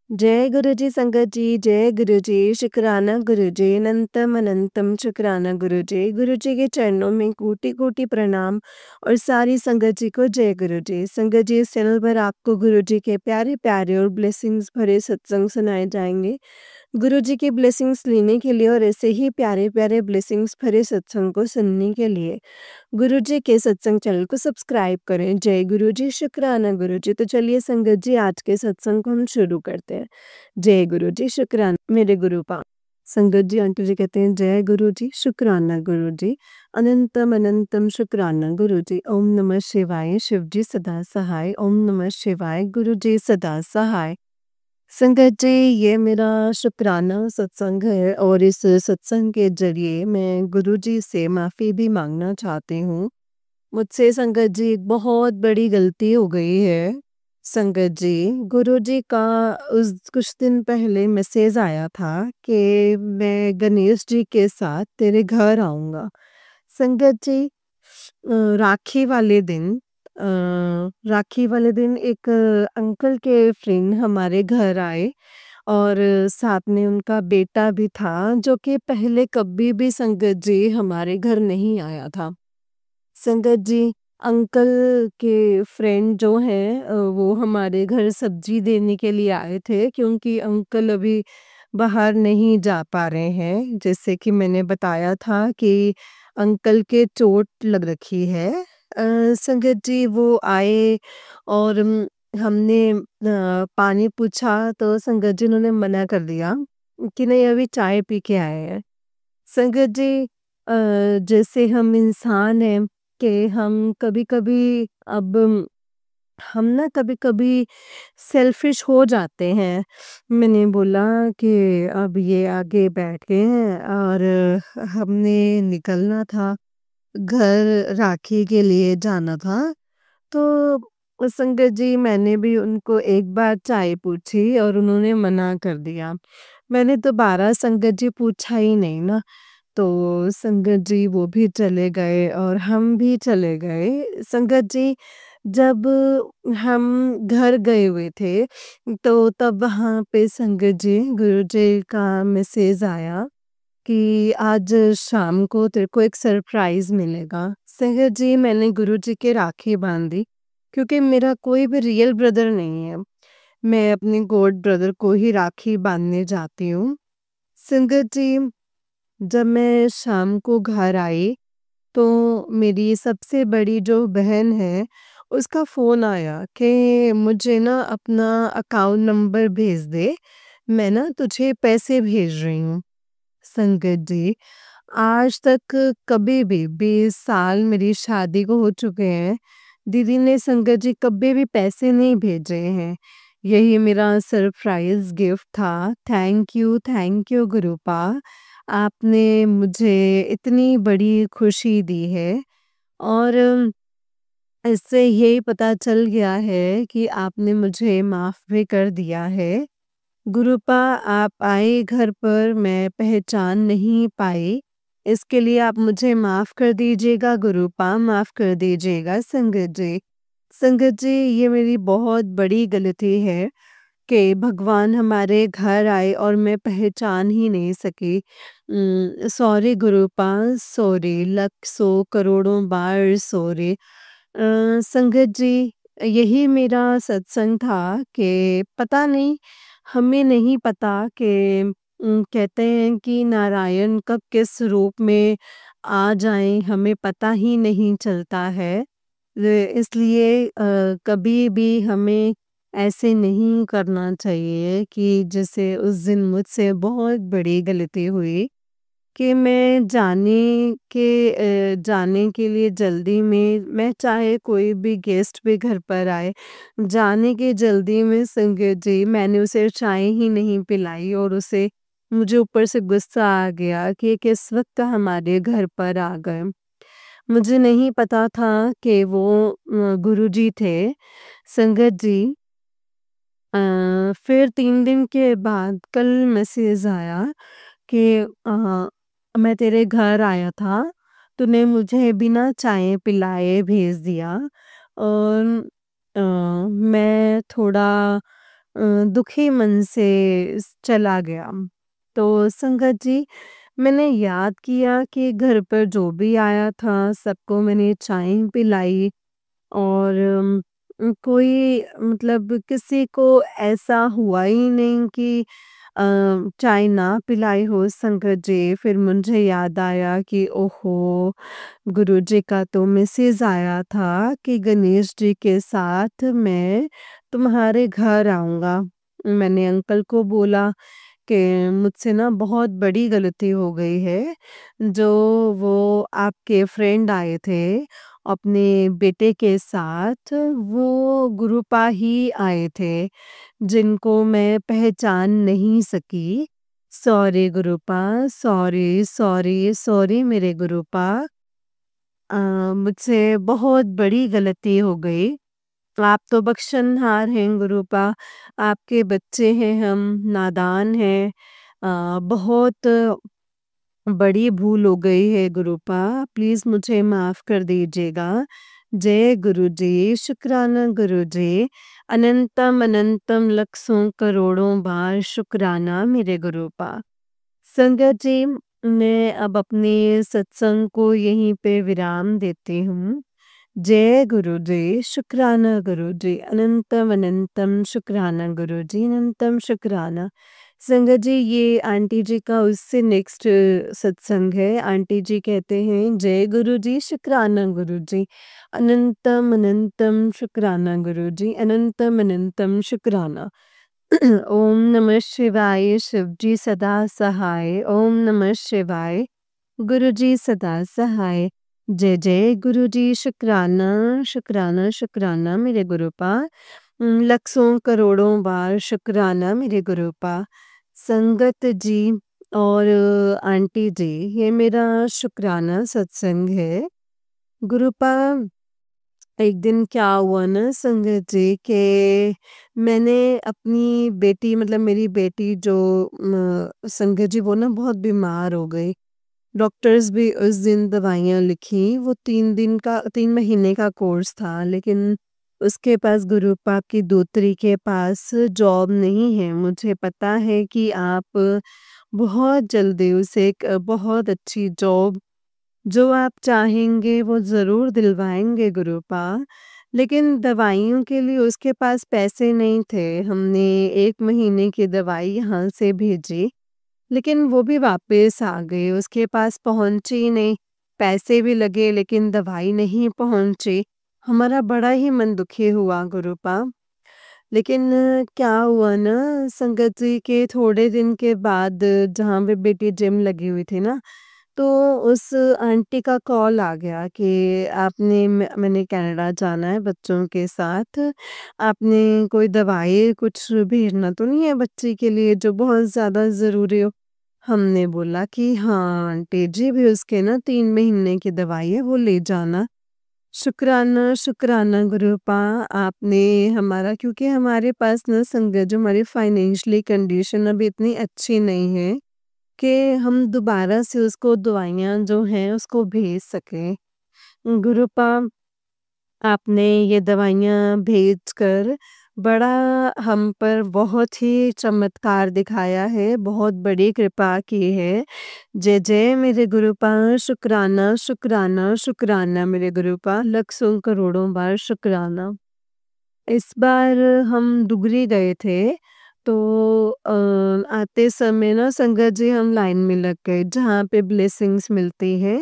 जय गुरु जी संगत जी, जय गुरु जी, शुक्राना गुरु जी, अनंतम अनंतम शुक्राना गुरु जी। गुरु जी के चरणों में कोटि कोटि प्रणाम और सारी संगत जी को जय गुरु जी। संगत जी, इस चैनल पर आपको गुरु जी के प्यारे प्यारे और ब्लेसिंग्स भरे सत्संग सुनाए जाएंगे। गुरु जी की ब्लेसिंग्स लेने के लिए और ऐसे ही प्यारे प्यारे ब्लेसिंग्स भरे सत्संग को सुनने के लिए गुरु जी के सत्संग चैनल को सब्सक्राइब करें। जय गुरु जी, शुक्राना गुरु जी। तो चलिए संगत जी, आज के सत्संग को हम शुरू करते हैं। जय गुरु जी, शुक्राना मेरे गुरु पा संगत जी, आंटी जी कहते हैं जय गुरु जी, शुक्राना गुरु जी, अनंतम अनंतम शुक्राना गुरु जी। ओम नमः शिवाय, शिव जी सदा सहाय। ओम नमः शिवाय, गुरु जी सदा सहाय। संगत जी, ये मेरा शुक्राना सत्संग है और इस सत्संग के जरिए मैं गुरु जी से माफ़ी भी मांगना चाहती हूँ। मुझसे संगत जी एक बहुत बड़ी गलती हो गई है। संगत जी, गुरु जी का उस कुछ दिन पहले मैसेज आया था कि मैं गणेश जी के साथ तेरे घर आऊँगा। संगत जी, राखी वाले दिन राखी वाले दिन एक अंकल के फ्रेंड हमारे घर आए और साथ में उनका बेटा भी था, जो कि पहले कभी भी संगत जी हमारे घर नहीं आया था। संगत जी, अंकल के फ्रेंड जो हैं वो हमारे घर सब्जी देने के लिए आए थे, क्योंकि अंकल अभी बाहर नहीं जा पा रहे हैं। जैसे कि मैंने बताया था कि अंकल के चोट लग रखी है। संगत जी, वो आए और हमने पानी पूछा तो संगत जी उन्होंने मना कर दिया कि नहीं, अभी चाय पी के आए हैं। संगत जी, जैसे हम इंसान हैं कि हम कभी-कभी अब हम ना कभी-कभी सेल्फिश हो जाते हैं। मैंने बोला कि अब ये आगे बैठ गए हैं और हमने निकलना था, घर राखी के लिए जाना था। तो संगत जी, मैंने भी उनको एक बार चाय पूछी और उन्होंने मना कर दिया। मैंने दोबारा संगत जी पूछा ही नहीं ना। तो संगत जी वो भी चले गए और हम भी चले गए। संगत जी, जब हम घर गए हुए थे, तो तब वहाँ पे संगत जी गुरु जी का मैसेज आया कि आज शाम को तेरे को एक सरप्राइज़ मिलेगा। संगत जी, मैंने गुरु जी के राखी बाँधी, क्योंकि मेरा कोई भी रियल ब्रदर नहीं है। मैं अपने गॉड ब्रदर को ही राखी बाँधने जाती हूँ। संगत जी, जब मैं शाम को घर आई, तो मेरी सबसे बड़ी जो बहन है, उसका फ़ोन आया कि मुझे ना अपना अकाउंट नंबर भेज दे, मैं ना तुझे पैसे भेज रही हूँ। संगत जी, आज तक कभी भी 20 साल मेरी शादी को हो चुके हैं, दीदी ने संगत जी कभी भी पैसे नहीं भेजे हैं। यही मेरा सरप्राइज़ गिफ्ट था। Thank you गुरुपा। आपने मुझे इतनी बड़ी खुशी दी है और इससे यही पता चल गया है कि आपने मुझे माफ़ भी कर दिया है। गुरुपा, आप आए घर पर, मैं पहचान नहीं पाई। इसके लिए आप मुझे माफ़ कर दीजिएगा गुरुपा, माफ़ कर दीजिएगा संगत जी। संगत जी, ये मेरी बहुत बड़ी गलती है कि भगवान हमारे घर आए और मैं पहचान ही नहीं सकी। सॉरी गुरुपा, सॉरी, लख सौ करोड़ों बार सॉरी। संगत जी, यही मेरा सत्संग था कि पता नहीं, हमें नहीं पता कि कहते हैं कि नारायण कब किस रूप में आ जाएँ, हमें पता ही नहीं चलता है। इसलिए कभी भी हमें ऐसे नहीं करना चाहिए कि जैसे उस दिन मुझसे बहुत बड़ी गलती हुई कि मैं जाने के लिए जल्दी में, मैं चाहे कोई भी गेस्ट भी घर पर आए, जाने की जल्दी में संगत जी मैंने उसे चाय ही नहीं पिलाई और उसे मुझे ऊपर से गुस्सा आ गया कि ये किस वक़्त हमारे घर पर आ गए। मुझे नहीं पता था कि वो गुरुजी थे। संगत जी, फिर 3 दिन के बाद कल मैसेज आया कि मैं तेरे घर आया था, तूने मुझे बिना चाय पिलाए भेज दिया और मैं थोड़ा दुखी मन से चला गया। तो संगत जी, मैंने याद किया कि घर पर जो भी आया था सबको मैंने चाय पिलाई, और कोई मतलब किसी को ऐसा हुआ ही नहीं कि अ, चाय ना पिलाई हो संगत जी। फिर मुझे याद आया कि ओहो! गुरुजी का तो मैसेज आया था कि गणेश जी के साथ मैं तुम्हारे घर आऊँगा। मैंने अंकल को बोला कि मुझसे ना बहुत बड़ी गलती हो गई है। जो वो आपके फ्रेंड आए थे अपने बेटे के साथ, वो गुरुपा ही आए थे, जिनको मैं पहचान नहीं सकी। सॉरी गुरुपा, सॉरी, सॉरी, सॉरी मेरे गुरुपा। अ, मुझसे बहुत बड़ी गलती हो गई। आप तो बख्शनहार हैं गुरुपा, आपके बच्चे हैं हम, नादान हैं। बहुत बड़ी भूल हो गई है गुरुपा, प्लीज़ मुझे माफ़ कर दीजिएगा। जय गुरुजी, शुक्राना गुरुजी, अनंतम अनंतम लक्षों करोड़ों बार शुक्राना मेरे गुरुपा। संगत जी, मैं अब अपने सत्संग को यहीं पे विराम देती हूँ। जय गुरु जी, शुक्राना गुरु जी, अनंतम अनंतम शुक्राना गुरु जी, अनंतम शुक्राना। संगत जी, ये आंटी जी का उससे नेक्स्ट सत्संग है। आंटी जी कहते हैं, जय गुरु जी, शुक्राना गुरु जी, अनंतम अनंतम शुक्राना गुरु जी, अनंतम अनंतम शुक्राना। ओम नमः शिवाय, शिव जी सदा सहाय। ओम नमः शिवाय, गुरु जी सदा सहाय। जय जय गुरु जी, शुक्राना शुक्राना शुक्राना मेरे गुरुपा। लक्षों करोड़ों बार शुक्राना मेरे गुरुपा। संगत जी और आंटी जी, ये मेरा शुक्राना सत्संग है गुरुपा। एक दिन क्या हुआ ना संगत जी, के मैंने अपनी बेटी, मतलब मेरी बेटी जो संगत जी, वो ना बहुत बीमार हो गई। डॉक्टर्स भी उस दिन दवाइयाँ लिखी, वो 3 महीने का कोर्स था, लेकिन उसके पास गुरुपा की दोतरी के पास जॉब नहीं है। मुझे पता है कि आप बहुत जल्दी उसे एक बहुत अच्छी जॉब जो आप चाहेंगे वो ज़रूर दिलवाएँगे गुरुपा। लेकिन दवाइयों के लिए उसके पास पैसे नहीं थे। हमने 1 महीने की दवाई यहाँ से भेजी, लेकिन वो भी वापस आ गई, उसके पास पहुँची नहीं। पैसे भी लगे लेकिन दवाई नहीं पहुँची। हमारा बड़ा ही मन दुखी हुआ गुरुपा। लेकिन क्या हुआ ना संगत जी, के थोड़े दिन के बाद जहाँ पे बेटी जिम लगी हुई थी ना, तो उस आंटी का कॉल आ गया कि मैंने कनाडा जाना है बच्चों के साथ। आपने कोई दवाई कुछ भेजना तो नहीं है बच्ची के लिए जो बहुत ज़्यादा ज़रूरी हो? हमने बोला कि हाँ आंटी जी, भी उसके ना 3 महीने की दवाई है, वो ले जाना। शुक्राना शुक्राना गुरुपा, आपने हमारा, क्योंकि हमारे पास ना संगत जो हमारी फाइनेंशियली कंडीशन अभी इतनी अच्छी नहीं है कि हम दोबारा से उसको दवाइयाँ जो हैं उसको भेज सकें। गुरुपा, आपने ये दवाइयाँ भेजकर बड़ा हम पर बहुत ही चमत्कार दिखाया है, बहुत बड़ी कृपा की है। जय जय मेरे गुरुपा, शुक्राना शुक्राना शुक्राना मेरे गुरुपा, लक्षों करोड़ों बार शुक्राना। इस बार हम डुगरी गए थे, तो आते समय ना संगत जी हम लाइन में लग गए जहाँ पे ब्लेसिंग्स मिलती हैं,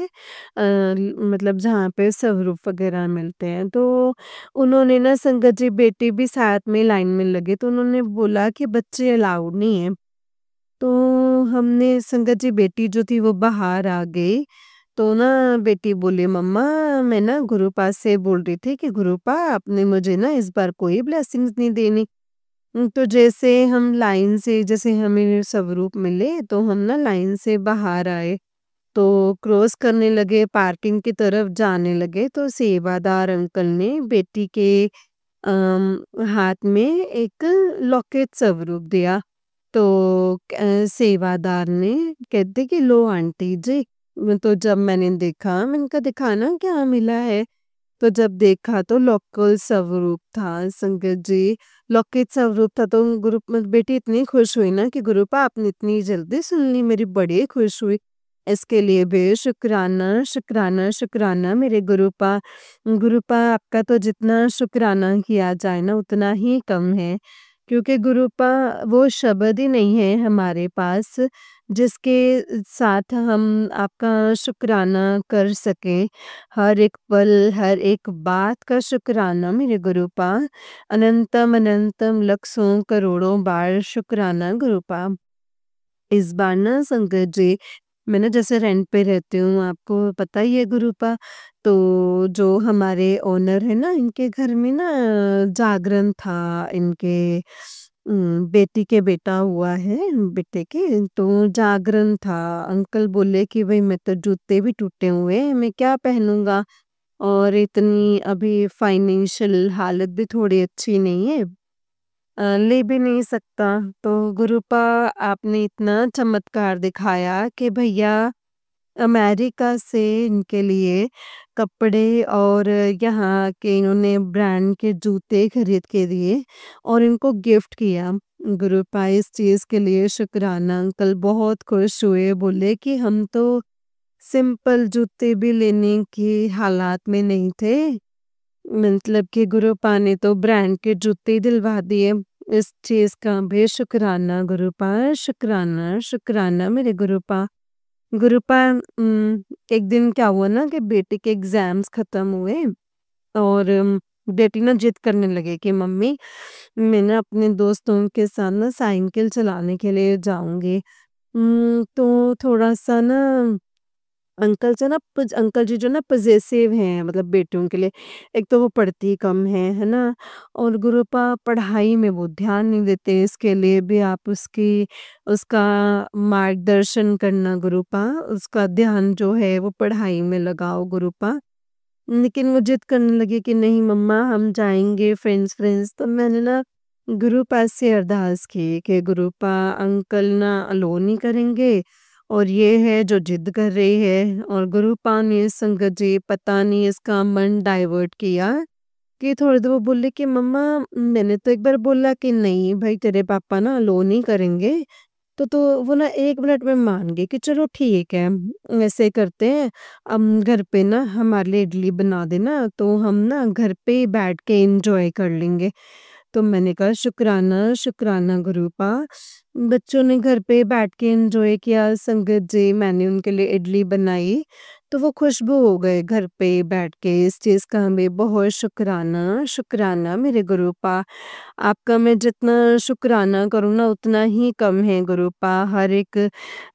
मतलब जहाँ पे स्वरूप वगैरह मिलते हैं। तो उन्होंने ना संगत जी, बेटी भी साथ में लाइन में लगे, तो उन्होंने बोला कि बच्चे अलाउड नहीं है। तो हमने संगत जी, बेटी जो थी वो बाहर आ गई। तो ना बेटी बोली, मम्मा मैं ना गुरुपा से बोल रही थी कि गुरुपा आपने मुझे ना इस बार कोई ब्लेसिंग्स नहीं देनी। तो जैसे हम लाइन से, जैसे हमें स्वरूप मिले तो हम ना लाइन से बाहर आए, तो क्रॉस करने लगे, पार्किंग की तरफ जाने लगे, तो सेवादार अंकल ने बेटी के हाथ में एक लॉकेट स्वरूप दिया। तो सेवादार ने कहते कि लो आंटी जी। तो जब मैंने देखा, मैंने कहा दिखाना क्या मिला है? तो जब देखा तो लोकल स्वरूप था संगत जी। लौकिक स्वरूप था, तो बेटी इतनी खुश हुई ना कि गुरुपा आपने इतनी जल्दी सुन ली, मेरी बड़ी खुश हुई। इसके लिए भी शुक्राना, शुक्राना, शुक्राना मेरे गुरुपा। गुरुपा आपका तो जितना शुक्राना किया जाए ना उतना ही कम है। क्योंकि गुरुपा वो शब्द ही नहीं है हमारे पास जिसके साथ हम आपका शुक्राना कर सकें। हर एक पल, हर एक बात का शुक्राना मेरे गुरुपा। अनंतम अनंतम लक्षों करोड़ों बार शुक्राना गुरुपा। इस बार ना संकट जी, मैं ना जैसे रेंट पे रहती हूँ, आपको पता ही है गुरुपा। तो जो हमारे ओनर है ना, इनके घर में ना जागरण था, इनके बेटी के बेटा हुआ है, बेटे के तो जागरण था। अंकल बोले कि भाई मैं तो जूते भी टूटे हुए हैं, मैं क्या पहनूंगा, और इतनी अभी फाइनेंशियल हालत भी थोड़ी अच्छी नहीं है, ले भी नहीं सकता। तो गुरुपा आपने इतना चमत्कार दिखाया कि भैया अमेरिका से इनके लिए कपड़े और यहाँ के इन्होंने ब्रांड के जूते खरीद के दिए और इनको गिफ्ट किया। गुरुपा इस चीज़ के लिए शुक्राना। अंकल बहुत खुश हुए, बोले कि हम तो सिंपल जूते भी लेने की हालात में नहीं थे, मतलब कि गुरुपा ने तो ब्रांड के जूते दिलवा दिए। इस चीज़ का भी शुक्राना गुरुपा, शुक्राना, शुक्राना मेरे गुरुपा। गुरुपा एक दिन क्या हुआ ना कि बेटे के एग्ज़ाम्स ख़त्म हुए और बेटी ना ज़िद करने लगी कि मम्मी मैं ना अपने दोस्तों के साथ ना साइकिल चलाने के लिए जाऊँगी। तो थोड़ा-सा ना अंकल जी जो ना पजेसिव हैं, मतलब बेटियों के लिए। एक तो वो पढ़ती कम है ना? और गुरुपा पढ़ाई में वो ध्यान नहीं देते, इसके लिए भी आप उसका मार्गदर्शन करना गुरुपा, उसका ध्यान जो है वो पढ़ाई में लगाओ गुरुपा। लेकिन वो ज़िद करने लगी कि नहीं मम्मा हम जाएँगे फ्रेंड्स, तो मैंने ना गुरुपा से अरदास की कि गुरुपा अंकल ना अलाउ नहीं करेंगे, और ये है जो ज़िद कर रही है, और गुरुपा ने संगत जी पता नहीं इसका मन डाइवर्ट किया कि थोड़ी देर वो बोली कि मम्मा मैंने तो एक बार बोला कि नहीं भाई तेरे पापा ना अलाउ नहीं करेंगे, तो वो ना 1 मिनट में मान गई कि चलो ठीक है, ऐसे करते हैं, घर पे ना हमारे लिए इडली बना देना, तो हम ना घर पे ही बैठ के एन्जॉय कर लेंगे। तो मैंने कहा शुक्राना, शुक्राना गुरूपा। बच्चों ने घर पे बैठ के एन्जॉय किया, संगत जी मैंने उनके लिए इडली बनाई, तो वो खुशबू हो गए घर पे बैठ के। इस चीज़ का हमें बहुत शुक्राना, शुक्राना मेरे गुरूपा। आपका मैं जितना शुक्राना करूँ ना उतना ही कम है गुरूपा। हर एक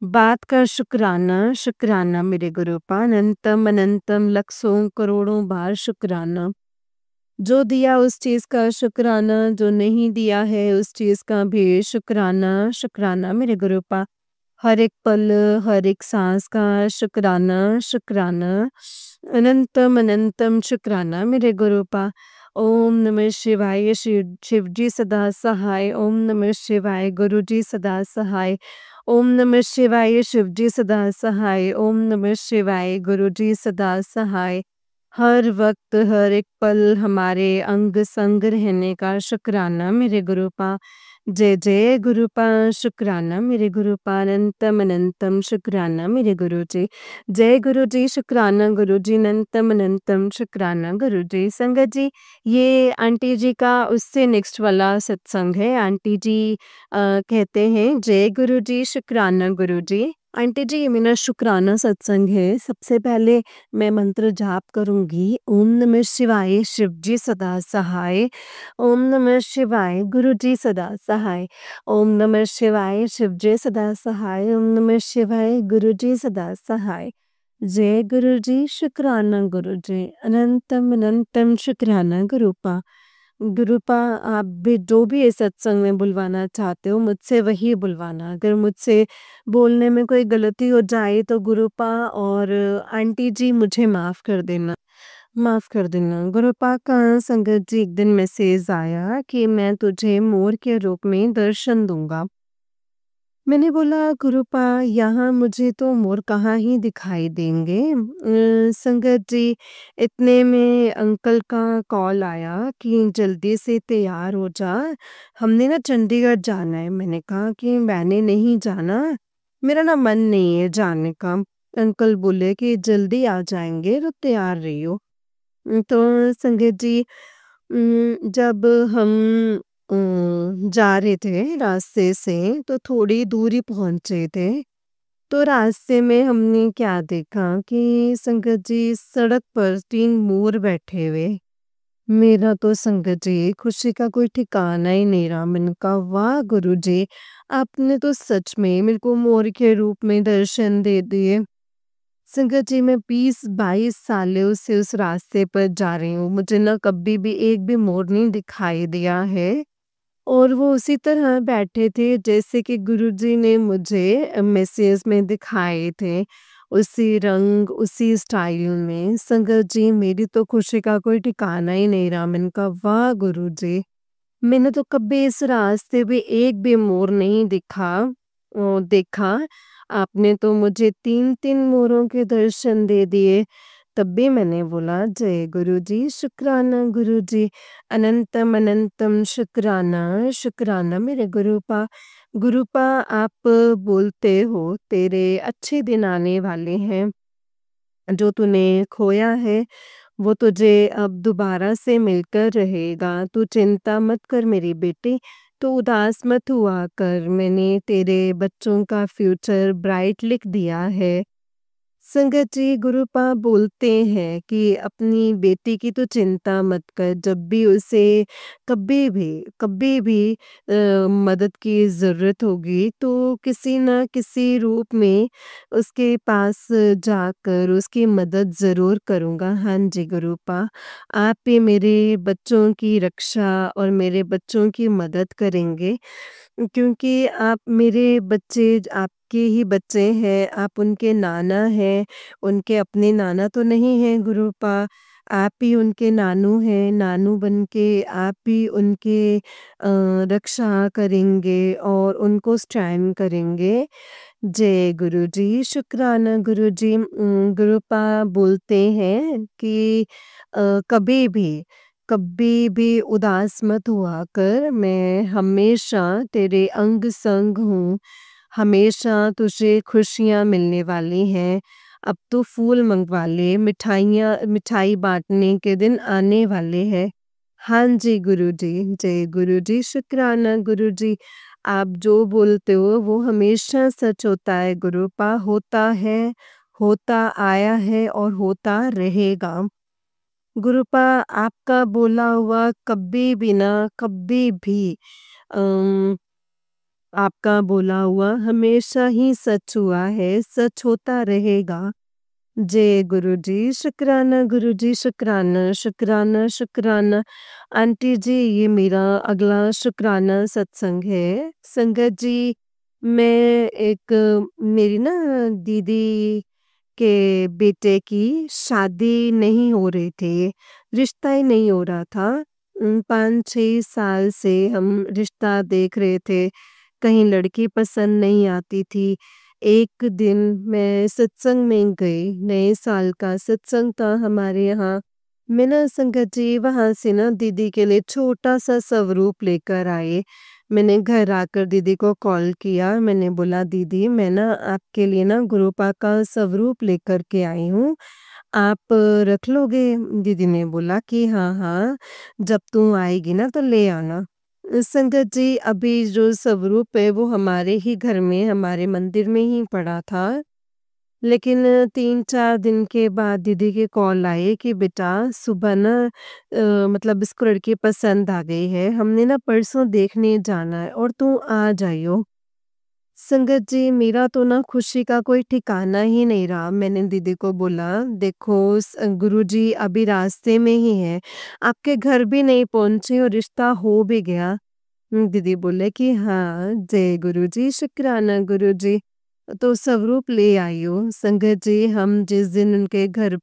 बात का शुक्राना, शुक्राना मेरे गुरूपा। अनंतम अनंतम लक्षों करोड़ों बार शुक्राना। जो दिया उस चीज़ का शुक्राना, जो नहीं दिया है उस चीज़ का भी शुक्राना, शुक्राना मेरे गुरूपा। हर एक पल, हर एक साँस का शुक्राना, शुक्राना। अनंतम अनंतम शुक्राना मेरे गुरूपा। ओम नमः शिवाय। शिव जी सदा सहाय। ओम नमः शिवाय। गुरु जी सदा सहाय। ओम नमः शिवाय। शिव जी सदा सहाय। ओम नमः शिवाय। गुरु जी सदा सहाय। हर वक़्त, हर एक पल हमारे अंग संग रहने का शुक्राना मेरे गुरूपा। जय जय गुरूपा, शुक्राना मेरे गुरूपा। अनंतम अनंतम शुक्राना मेरे गुरु जी। जय गुरु जी, शुक्राना गुरु जी। अनंतम अनंतम शुक्राना गुरु जी। संगत जी, ये आंटी जी का उससे नेक्स्ट वाला सत्संग है। आंटी जी कहते हैं जय गुरु जी, शुक्राना गुरु जी। आंटी जी, ये मेरा शुक्राना सत्संग है। सबसे पहले मैं मंत्र जाप करूँगी। ओम नमः शिवाय। शिव जी सदा सहाय। ओम नमः शिवाय। गुरु जी सदा सहाय। ओम नमः शिवाय। शिव जी सदा सहाय। ओम नमः शिवाय। गुरु जी सदा सहाय। जय गुरु जी, शुक्राना गुरु जी। अनंतम अनंतम शुक्राना गुरुपा। गुरुपा, आप भी जो भी इस सत्संग में बुलवाना चाहते हो मुझसे वही बुलवाना। अगर मुझसे बोलने में कोई गलती हो जाए तो गुरुपा और आंटी जी मुझे माफ़ कर देना, माफ़ कर देना। गुरुपा का संगत जी एक दिन मैसेज आया कि मैं तुझे मोर के रूप में दर्शन दूँगा। मैंने बोला गुरुपा यहाँ मुझे तो मोर कहाँ ही दिखाई देंगे। संगत जी इतने में अंकल का कॉल आया कि जल्दी से तैयार हो जा, हमने ना चंडीगढ़ जाना है। मैंने कहा कि मैंने नहीं जाना, मेरा ना मन नहीं है जाने का। अंकल बोले कि जल्दी आ जाएंगे तो तैयार रहियो। तो संगत जी जब हम जा रहे थे रास्ते से तो थोड़ी दूर ही पहुँचे थे। तो रास्ते में हमने क्या देखा कि संगत जी सड़क पर 3 मोर बैठे हुए। मेरा तो संगत जी खुशी का कोई ठिकाना ही नहीं रहा। मैंने कहा वाह गुरुजी, आपने तो सच में मेरे को मोर के रूप में दर्शन दे दिए। संगत जी मैं 20-22 सालों से उस रास्ते पर जा रही हूँ। मुझे ना कभी भी एक भी मोर नहीं दिखाई दिया है। और वो उसी तरह बैठे थे जैसे कि गुरुजी ने मुझे मैसेज में दिखाए थे। उसी रंग, उसी स्टाइल में। संगत जी मेरी तो खुशी का कोई ठिकाना ही नहीं रहा। मैंने कहा वाह गुरुजी! मैंने तो कभी इस रास्ते पे एक भी मोर नहीं देखा। आपने तो मुझे 3-3 मोरों के दर्शन दे दिए। तब भी मैंने बोला जय गुरुजी, शुक्राना गुरुजी, अनंतम अनंतम शुक्राना, शुक्राना मेरे गुरुपा। गुरुपा आप बोलते हो तेरे अच्छे दिन आने वाले हैं। जो तूने खोया है वो तुझे अब दोबारा से मिलकर रहेगा। तू चिंता मत कर मेरी बेटी, तू उदास मत हुआ कर। मैंने तेरे बच्चों का फ्यूचर ब्राइट लिख दिया है। संगत जी गुरुपा बोलते हैं कि अपनी बेटी की तो चिंता मत कर। जब भी उसे कभी भी मदद की ज़रूरत होगी तो किसी न किसी रूप में उसके पास जाकर उसकी मदद ज़रूर करूँगा। हाँ जी गुरुपा, आप भी मेरे बच्चों की रक्षा और मेरे बच्चों की मदद करेंगे। क्योंकि आप मेरे बच्चे आपके ही बच्चे हैं, आप उनके नाना हैं, उनके अपने नाना तो नहीं हैं गुरुपा, आप ही उनके नानू हैं, नानू बन के आप भी उनके रक्षा करेंगे और उनको स्टैंड करेंगे। जय गुरुजी, शुक्राना गुरुजी। गुरुपा बोलते हैं कि कभी भी उदास मत हुआ कर, मैं हमेशा तेरे अंग संग हूँ, हमेशा तुझे खुशियाँ मिलने वाली हैं। अब तो फूल मंगवा ले, मिठाई बाँटने के दिन आने वाले हैं। हाँ जी गुरुजी, जय गुरुजी, शुक्राना गुरुजी। आप जो बोलते हो वो हमेशा सच होता है गुरुपा, होता है, होता आया है और होता रहेगा। गुरुपा आपका बोला हुआ कभी भी ना कभी भी अम, आपका बोला हुआ हमेशा ही सच हुआ है, सच होता रहेगा। जय गुरुजी, शुक्राना गुरुजी, शुक्राना, शुक्राना, शुक्राना। आंटी जी ये मेरा अगला शुक्राना सत्संग है। संगत जी मैं एक मेरी ना दीदी के बेटे की शादी नहीं हो रही थी, रिश्ता ही नहीं हो रहा था। 5-6 साल से हम रिश्ता देख रहे थे, कहीं लड़की पसंद नहीं आती थी। एक दिन मैं सत्संग में गई, नए साल का सत्संग था हमारे यहाँ। मैं ना संगत जी वहाँ से ना दीदी के लिए छोटा-सा स्वरूप लेकर आई। मैंने घर आकर दीदी को कॉल किया, मैंने बोला दीदी मैं ना आपके लिए ना गुरुपा का स्वरूप लेकर के आई हूँ, आप रख लोगे? दीदी ने बोला कि हाँ, हाँ, जब तू आएगी ना तो ले आना। संगत जी अभी जो स्वरूप है वो हमारे ही घर में, हमारे मंदिर में ही पड़ा था। लेकिन 3-4 दिन के बाद दीदी के कॉल आए कि बेटा सुबह ना मतलब इसको लड़की पसंद आ गई है, हमने ना परसों देखने जाना है और तू आ जाइयो। संगत जी मेरा तो ना खुशी का कोई ठिकाना ही नहीं रहा। मैंने दीदी को बोला देखो गुरुजी अभी रास्ते में ही हैं, आपके घर भी नहीं पहुँचे और रिश्ता हो भी गया। दीदी बोले कि हाँ, जय गुरुजी, शुक्राना गुरुजी। तो स्वरूप ले आई हूँ। संगत जी हम जिस दिन उनके घर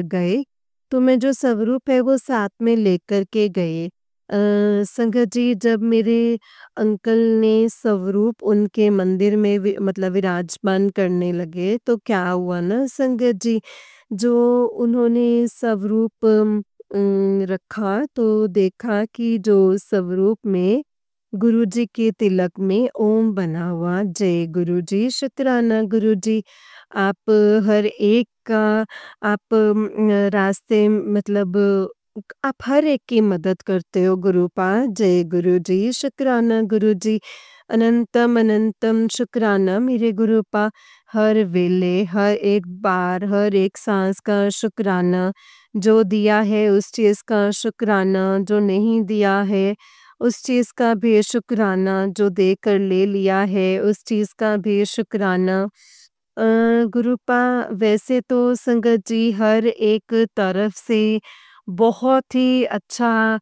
गए, तो मैं जो स्वरूप है वो साथ में लेकर के गए। संगत जी, जब मेरे अंकल ने स्वरूप उनके मंदिर में मतलब विराजमान करने लगे, तो क्या हुआ ना संगत जी, जो उन्होंने स्वरूप रखा तो देखा कि जो स्वरूप में गुरुजी के तिलक में ओम बना हुआ। जय गुरुजी, शुक्राना गुरुजी। आप हर एक का आप रास्ते मतलब आप हर एक की मदद करते हो गुरुपा। जय गुरुजी, शुक्राना गुरुजी। अनंतम अनंतम शुक्राना मेरे गुरुपा। हर वेले, हर एक बार, हर एक सांस का शुक्राना। जो दिया है उस चीज़ का शुक्राना, जो नहीं दिया है उस चीज़ का भी शुक्राना, जो देकर ले लिया है उस चीज़ का भी शुक्राना। गुरुपा, वैसे तो संगत जी हर एक तरफ से बहुत ही अच्छा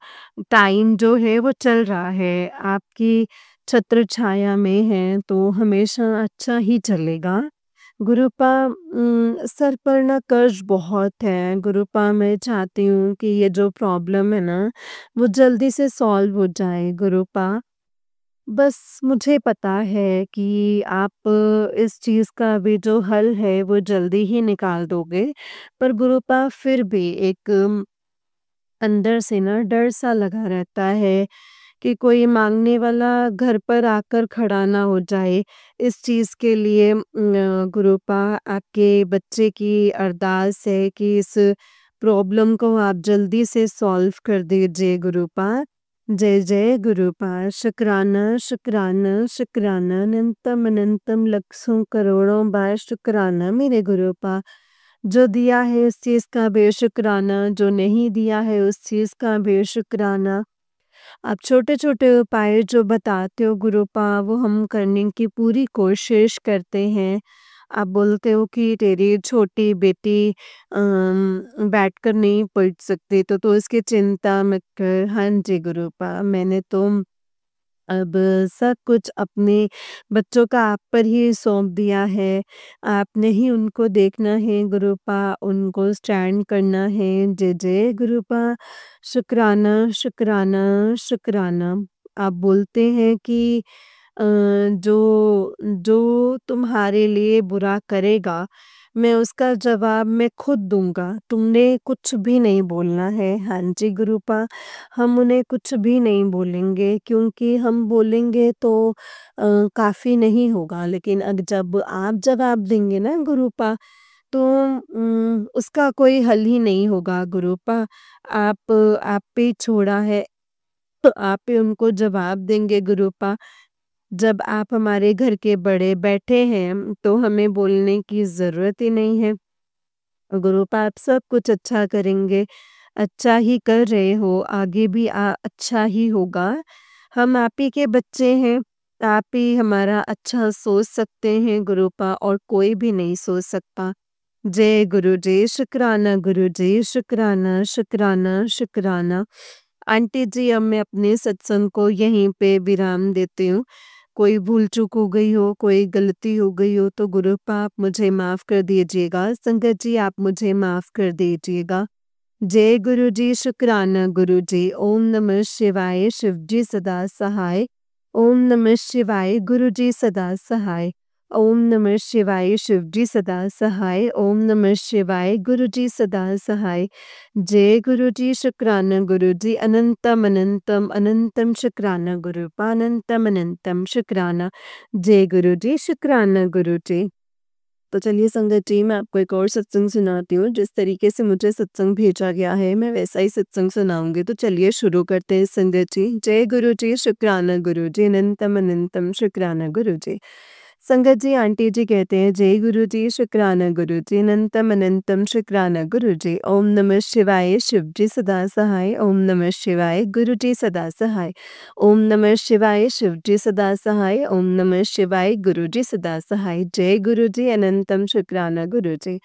टाइम जो है वो चल रहा है। आपकी छत्र छाया में हैं तो हमेशा अच्छा ही चलेगा। गुरुपा, सर पर ना कर्ज बहुत है। गुरुपा, मैं चाहती हूँ कि ये जो प्रॉब्लम है ना, वो जल्दी से सॉल्व हो जाए गुरुपा। बस मुझे पता है कि आप इस चीज़ का भी जो हल है वो जल्दी ही निकाल दोगे। पर गुरुपा, फिर भी एक अंदर से ना डर सा लगा रहता है कि कोई माँगने वाला घर पर आकर खड़ा ना हो जाए। इस चीज़ के लिए गुरुपा, आपके बच्चे की अरदास है कि इस प्रॉब्लम को आप जल्दी से सॉल्व कर दीजिए गुरुपा। जय जय गुरुपा। शुक्राना शुक्राना शुक्राना, अनंतम अनंतम लक्षों करोड़ों बार शुक्राना मेरे गुरुपा। जो दिया है उस चीज़ का भी शुक्राना, जो नहीं दिया है उस चीज़ का भी शुक्राना। आप छोटे-छोटे उपाय जो बताते हो गुरुपा, वो हम करने की पूरी कोशिश करते हैं। आप बोलते हो कि तेरी छोटी बेटी बैठकर नहीं पढ़ सकती, तो उसकी चिंता मत कर। हाँ जी गुरुपा, मैंने तो अब सब कुछ अपने बच्चों का आप पर ही सौंप दिया है। आपने ही उनको देखना है गुरुपा, उनको स्टैंड करना है। जय जय गुरुपा। शुक्राना शुक्राना शुक्राना। आप बोलते हैं कि जो जो तुम्हारे लिए बुरा करेगा, मैं उसका जवाब मैं खुद दूँगा। तुमने कुछ भी नहीं बोलना है। हाँ जी गुरुपा, हम उन्हें कुछ भी नहीं बोलेंगे, क्योंकि हम बोलेंगे तो काफ़ी नहीं होगा। लेकिन जब आप जवाब देंगे ना गुरुपा, तो उसका कोई हल ही नहीं होगा गुरुपा। आप पे ही छोड़ा है, तो आप ही उनको जवाब देंगे गुरुपा। जब आप हमारे घर के बड़े बैठे हैं, तो हमें बोलने की ज़रूरत ही नहीं है। गुरुपा, आप सब कुछ अच्छा करेंगे, अच्छा ही कर रहे हो, आगे भी अच्छा ही होगा। हम आप ही के बच्चे हैं, आप ही हमारा अच्छा सोच सकते हैं गुरुपा, और कोई भी नहीं सोच सकता। जय गुरुजी, शुक्राना गुरुजी, शुक्राना, शुक्राना, शुक्राना। आंटी जी, अब मैं अपने सत्संग को यहीं पे विराम देती हूँ। कोई भूल-चूक हो गई हो, कोई गलती हो गई हो तो गुरुपा आप मुझे माफ़ कर दीजिएगा। संगत जी, आप मुझे माफ़ कर दीजिएगा। जय गुरुजी, शुक्राना गुरुजी। ओम नमः शिवाय, शिवजी सदा सहाय। ओम नमः शिवाय, गुरुजी सदा सहाय। ओम नमः शिवाय, शिवजी सदा सहाय। ओम नमः शिवाय, गुरुजी सदा सहाय। जय गुरुजी, शुक्राना गुरुजी। अनंतम अनंतम अनंतम शुक्राना गुरुपा, अनंतम अनंतम शुक्राना। जय गुरुजी, शुक्राना गुरुजी। तो चलिए संगत जी, मैं आपको एक और सत्संग सुनाती हूँ। जिस तरीके से मुझे सत्संग भेजा गया है, मैं वैसा ही सत्संग सुनाऊँगी। तो चलिए शुरू करते हैं संगत जी। जय गुरु जी, शुक्राना गुरु जी, अनंतम अनंतम शुक्राना गुरु जी। संगत जी, आंटी जी कहते हैं, जय गुरु जी, शुक्राना गुरु जी, अनंतम अनंतम शुक्राना गुरु जी। ओम नमः शिवाय, शिव जी सदा सहाय। ओम नमः शिवाय, गुरु जी सदा सहाय। ओम नमः शिवाय, शिव जी सदा सहाय। ओम नमः शिवाय, गुरु जी सदा सहाय। जय गुरु जी, अनंतम शुक्राना गुरु जी।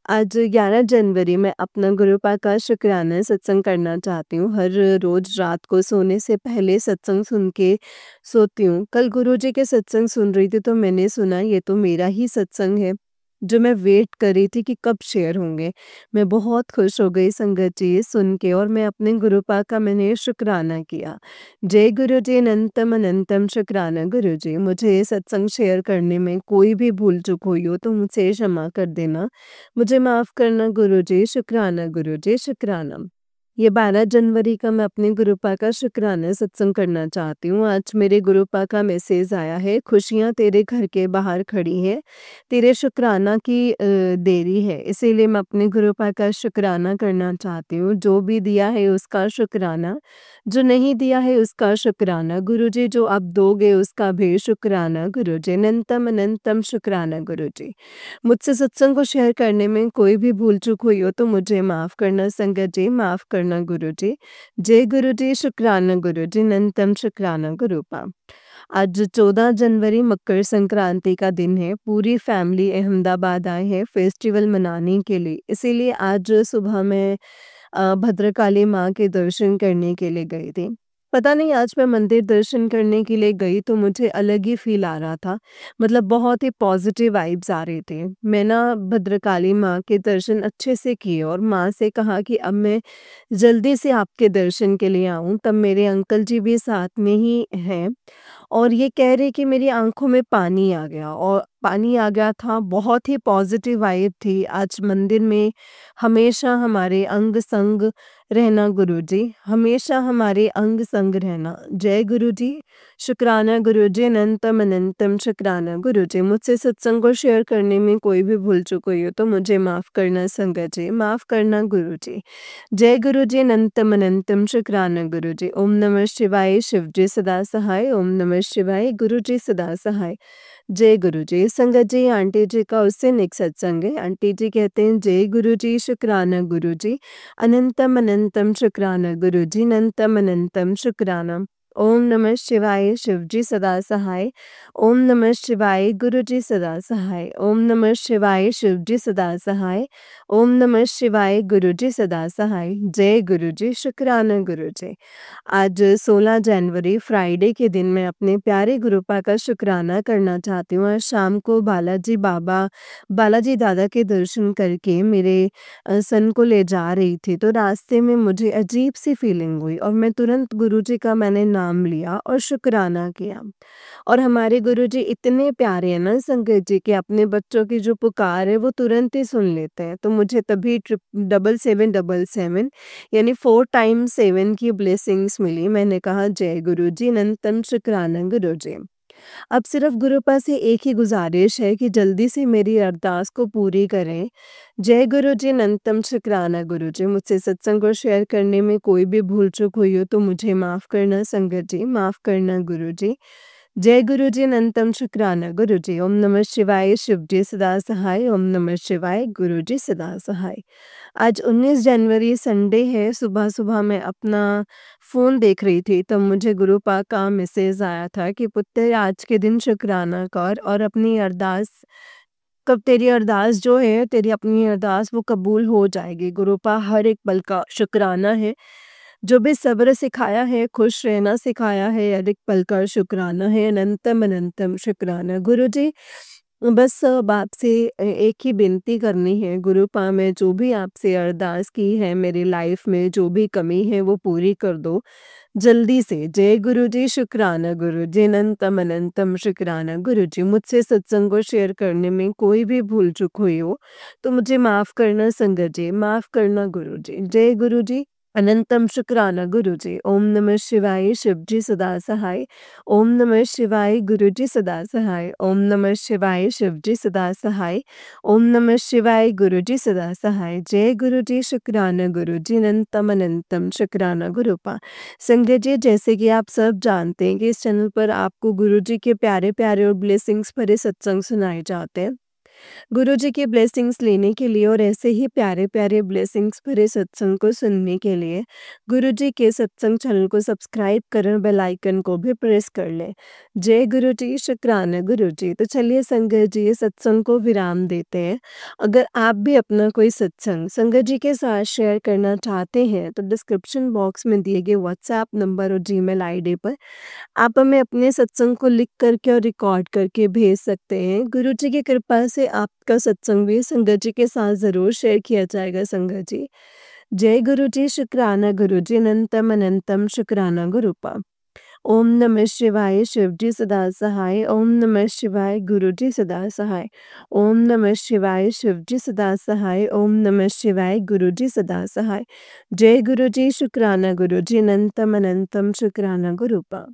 आज 11 जनवरी में अपना गुरुपा का शुक्राना सत्संग करना चाहती हूँ। हर रोज़ रात को सोने से पहले सत्संग सुन के सोती हूँ। कल गुरुजी के सत्संग सुन रही थी तो मैंने सुना ये तो मेरा ही सत्संग है। जो मैं वेट कर रही थी कि कब शेयर होंगे। मैं बहुत खुश हो गई संगत जी ये सुन के, और मैं अपने गुरुपा का मैंने शुक्राना किया। जय गुरु जी अनंतम अनंतम शुक्राना गुरु जी। मुझे ये सत्संग शेयर करने में कोई भी भूल चूक हुई हो तो मुझसे क्षमा कर देना। मुझे माफ़ करना गुरु जी, शुक्राना गुरु जी, शुक्राना। ये 12 जनवरी का मैं अपने गुरुपा का शुक्राना सत्संग करना चाहती हूँ। आज मेरे गुरुपा का मैसेज आया है, खुशियाँ तेरे घर के बाहर खड़ी हैं, तेरे शुक्राना की देरी है। इसीलिए मैं अपने गुरुपा का शुक्राना करना चाहती हूँ। जो भी दिया है उसका शुक्राना, जो नहीं दिया है उसका शुक्राना। गुरुजी जो आप दोगे उसका भी शुक्राना गुरुजी। अनंतम अनंतम शुक्राना गुरुजी। मुझसे सत्संग को शेयर करने में कोई भी भूल चूक हुई हो तो मुझे माफ़ करना संगत जी, माफ़ करना गुरुजी। जय गुरुजी, शुक्राना गुरुजी, अनंतम शुक्राना गुरुपा। आज 14 जनवरी मकर संक्रांति का दिन है। पूरी फैमिली अहमदाबाद आए हैं फेस्टिवल मनाने के लिए। इसीलिए आज सुबह मैं भद्रकाली माँ के दर्शन करने के लिए गई थी। पता नहीं आज मैं मंदिर दर्शन करने के लिए गई तो मुझे अलग ही फ़ील आ रहा था। मतलब बहुत ही पॉज़िटिव वाइब्स आ रहे थे। मैं ना भद्रकाली माँ के दर्शन अच्छे से किए और माँ से कहा कि अब मैं जल्दी से आपके दर्शन के लिए आऊँ। तब मेरे अंकल जी भी साथ में ही हैं और ये कह रहे कि मेरी आँखों में पानी आ गया, और पानी आ गया था। बहुत ही पॉज़िटिव वाइब थी। आज मंदिर में हमेशा हमारे अंग संग रहना गुरुजी, हमेशा हमारे अंग संग रहना। जय गुरुजी, शुक्राना गुरुजी, अनंतम अनंतम शुक्राना गुरुजी। मुझसे सत्संग को शेयर करने में कोई भी भूल चूक हुई हो तो मुझे माफ़ करना संगत जी, माफ़ करना गुरुजी। जय गुरुजी, अनंतम अनंतम शुक्राना गुरुजी। ओम नमः शिवाय, शिव जी सदा सहाय। ओम नमः शिवाय, गुरुजी सदा सहाय। जय गुरुजी। संगत जी आंटी जी का उससे नेक्स्ट सत्संग है। आंटी जी कहते हैं जय गुरुजी, शुक्राना गुरुजी, अनंतम अनंतम शुक्राना गुरुजी, अनंतम अनंतम शुक्राना। ओम नमः शिवाय, शिव जी सदा सहाय। ओम नमः शिवाय, गुरुजी सदा सहाय। ओम नमः शिवाय, शिव जी सदा सहाय। ओम नमः शिवाय, गुरुजी सदा सहाय। जय गुरुजी, शुक्राना गुरुजी। आज 16 जनवरी फ्राइडे के दिन मैं अपने प्यारे गुरुपा का शुक्राना करना चाहती हूँ। आज शाम को बालाजी दादा के दर्शन करके मेरे सन को ले जा रही थी तो रास्ते में मुझे अजीब सी फीलिंग हुई और मैं तुरंत गुरुजी का मैंने नाम लिया और शुक्राना किया। और हमारे गुरुजी इतने प्यारे हैं ना संगत जी, कि अपने बच्चों की जो पुकार है वो तुरंत ही सुन लेते हैं। तो मुझे तभी ट्रिप 7777 यानी 4 टाइम्स 7 की ब्लेसिंग्स मिली। मैंने कहा जय गुरुजी, अनंतम शुक्राना गुरुजी। अब सिर्फ गुरुपा से एक ही गुजारिश है कि जल्दी से मेरी अरदास को पूरी करें। जय गुरुजी, अनंतम शुक्राना गुरुजी। मुझसे सत्संग को शेयर करने में कोई भी भूल चूक हुई हो तो मुझे माफ़ करना संगत जी, माफ़ करना गुरुजी। जय गुरुजी, अनंतम शुक्राना गुरुजी। ओम नमः शिवाय, शिव जी सदा सहाय। ओम नमः शिवाय, गुरुजी सदा सहाय। आज 19 जनवरी संडे है। सुबह-सुबह मैं अपना फ़ोन देख रही थी तब मुझे गुरुपा का मैसेज आया था कि पुत्र आज के दिन शुक्राना कर और अपनी अरदास, कब तेरी अरदास जो है, तेरी अपनी अरदास वो कबूल हो जाएगी। गुरुपा हर एक पल का शुक्राना है। जो भी सब्र सिखाया है, खुश रहना सिखाया है, हर एक पल का शुक्राना है। अनंतम अनंतम शुक्राना गुरुजी। बस अब आपसे एक ही विनती करनी है गुरुपा, में जो भी आपसे अरदास की है मेरी लाइफ में जो भी कमी है वो पूरी कर दो जल्दी से। जय गुरुजी, शुक्राना गुरुजी, अनंतम अनंतम शुक्राना गुरुजी। मुझसे सत्संग को शेयर करने में कोई भी भूल चूक हुई हो तो मुझे माफ़ करना संगत जी, माफ़ करना गुरुजी। जय गुरुजी, अनंतम शुक्राना गुरुजी। ओम नमः शिवाय, शिव जी सदा सहाय। ओम नमः शिवाय, गुरुजी सदा सहाय। ओम नमः शिवाय, शिव जी सदा सहाय। ओम नमः शिवाय, गुरुजी सदा सहाय। जय गुरुजी, शुक्राना गुरुजी, अनंतम अनंतम शुक्राना गुरुपा। संगत जी जैसे कि आप सब जानते हैं कि इस चैनल पर आपको गुरुजी के प्यारे-प्यारे और ब्लेसिंग्स भरे सत्संग सुनाए जाते हैं। गुरुजी की ब्लेसिंग्स लेने के लिए और ऐसे ही प्यारे-प्यारे ब्लेसिंग्स भरे सत्संग को सुनने के लिए गुरुजी के सत्संग चैनल को सब्सक्राइब करें, बेल आइकन को भी प्रेस कर लें। जय गुरुजी, शुक्राना गुरुजी। तो चलिए संगत जी ये सत्संग को विराम देते हैं। अगर आप भी अपना कोई सत्संग संगत जी के साथ शेयर करना चाहते हैं तो डिस्क्रिप्शन बॉक्स में दिए गए व्हाट्सएप नंबर और जीमेल आईडी पर आप हमें अपने सत्संग को लिख करके और रिकॉर्ड करके भेज सकते हैं। गुरुजी की कृपा से आपका सत्संग भी संगत जी के साथ ज़रूर शेयर किया जाएगा संगत जी। जय गुरु जी, शुक्राना गुरु जी, अनंतम अनंतम शुक्राना गुरुपा। ओम नमः शिवाय, शिव जी सदा सहाय। ओम नमः शिवाय, गुरु जी सदा सहाय। ओम नमः शिवाय, शिव जी सदा सहाय। ओम नमः शिवाय, गुरु जी सदा सहाय। जय गुरु जी, शुक्राना गुरु जी, अनंतम अनंतम शुक्राना गुरुपा।